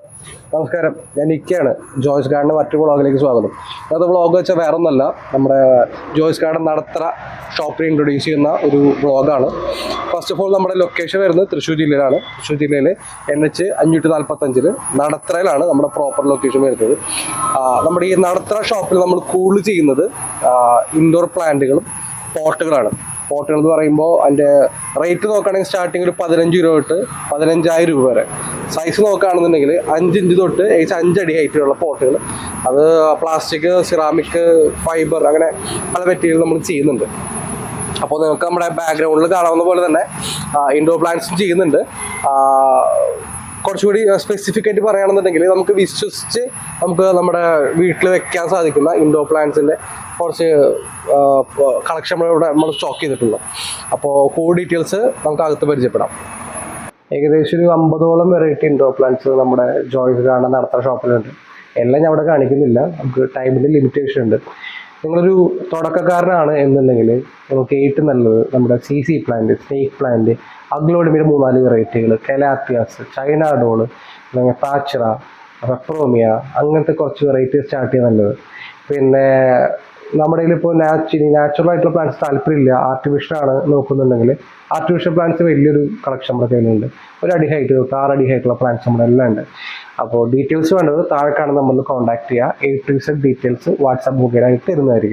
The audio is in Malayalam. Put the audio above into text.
നമസ്കാരം, ഞാൻ നിക്കാണ്. ജോയ്സ് ഗാർഡൻ്റെ മറ്റു വ്ളോഗിലേക്ക് സ്വാഗതം. അത് വ്ളോഗ് വെച്ചാൽ വേറെ ഒന്നല്ല, നമ്മുടെ ജോയ്സ് ഗാർഡൻ നടത്തറ ഷോപ്പിൽ ഇൻട്രൊഡ്യൂസ് ചെയ്യുന്ന ഒരു വ്ളോഗാണ്. ഫസ്റ്റ് ഓഫ് ഓൾ നമ്മുടെ ലൊക്കേഷൻ വരുന്നത് തൃശ്ശൂർ ജില്ലയിലാണ്. തൃശ്ശൂർ ജില്ലയിൽ NH 545 നടത്തറയിലാണ് നമ്മുടെ പ്രോപ്പർ ലൊക്കേഷൻ വരുന്നത്. നമ്മുടെ ഈ നടത്തറ ഷോപ്പിൽ നമ്മൾ കൂടുതൽ ചെയ്യുന്നത് ഇൻഡോർ പ്ലാന്റുകളും പോട്ടുകളാണ്. പോട്ടുകൾ എന്ന് പറയുമ്പോൾ അതിൻ്റെ റേറ്റ് നോക്കുകയാണെങ്കിൽ സ്റ്റാർട്ടിങ് ഒരു 15 രൂപ തൊട്ട് 15,000 രൂപ വരെ. സൈസ് നോക്കുകയാണെന്നുണ്ടെങ്കിൽ 5 ഇഞ്ച് തൊട്ട് 5 അടി ഹൈറ്റുള്ള പോട്ടുകൾ, അത് പ്ലാസ്റ്റിക്, സിറാമിക്, ഫൈബർ, അങ്ങനെ പല മെറ്റീരിയൽ നമ്മൾ ചെയ്യുന്നുണ്ട്. അപ്പോൾ നിങ്ങൾക്ക് നമ്മുടെ ബാക്ക്ഗ്രൗണ്ടിൽ കാണാവുന്ന പോലെ തന്നെ ഇൻഡോർ പ്ലാന്റ്സും ചെയ്യുന്നുണ്ട്. കുറച്ചുകൂടി സ്പെസിഫിക് ആയിട്ട് പറയുകയാണെന്നുണ്ടെങ്കിൽ നമുക്ക് വിശ്വസിച്ച് നമുക്ക് നമ്മുടെ വീട്ടിൽ വെക്കാൻ സാധിക്കുന്ന ഇൻഡോർ പ്ലാന്റ്സിൻ്റെ കുറച്ച് കളക്ഷൻ നമ്മൾ സ്റ്റോക്ക് ചെയ്തിട്ടുള്ളൂ. അപ്പോൾ കൂടുതൽ ഡീറ്റെയിൽസ് നമുക്ക് അകത്ത് പരിചയപ്പെടാം. ഏകദേശം ഒരു 50ഓളം വെറൈറ്റി ഇൻഡോർ പ്ലാന്റ്സ് നമ്മുടെ ജോയ്സ് ഗാർഡൻ നടത്തുന്ന ഷോപ്പിലുണ്ട്. എല്ലാം ഞാൻ അവിടെ കാണിക്കുന്നില്ല, നമുക്ക് ടൈമിൻ്റെ ലിമിറ്റേഷൻ ഉണ്ട്. നിങ്ങളൊരു തുടക്കക്കാരനാണ് എന്നുണ്ടെങ്കിൽ നമുക്ക് ഏറ്റവും നല്ലത് നമ്മുടെ CC പ്ലാന്റ്, സ്നേക്ക് പ്ലാന്റ്, അഗ്ലോണിമിയുടെ 3-4 വെറൈറ്റികൾ, കെലാത്തിയാസ്, ചൈന ഡോള്, അല്ലെങ്കിൽ പാച്ചറ, റെപ്രോമിയ, അങ്ങനത്തെ കുറച്ച് വെറൈറ്റി സ്റ്റാർട്ട് ചെയ്യാൻ നല്ലത്. പിന്നെ നമ്മുടെ കയ്യിലിപ്പോൾ നാച്ചുറൽ ആയിട്ടുള്ള പ്ലാന്റ്സ് താല്പര്യമില്ല, ആർട്ടിഫിഷ്യലാണ് നോക്കുന്നുണ്ടെങ്കിൽ ആർട്ടിഫിഷ്യൽ പ്ലാന്റ്സ് വലിയൊരു കളക്ഷൻ നമ്മുടെ കയ്യിലുണ്ട്. 1 അടി ഹൈറ്റ് തൊട്ട് 6 അടി ഹൈറ്റുള്ള പ്ലാന്റ്സ് നമ്മുടെ എല്ലാം ഉണ്ട്. അപ്പോൾ ഡീറ്റെയിൽസ് വേണ്ടത് താഴെ കാണുന്ന നമ്മൾ കോൺടാക്ട് ചെയ്യുക. A to Z details WhatsApp മുഖേന തരുന്നതായിരിക്കും.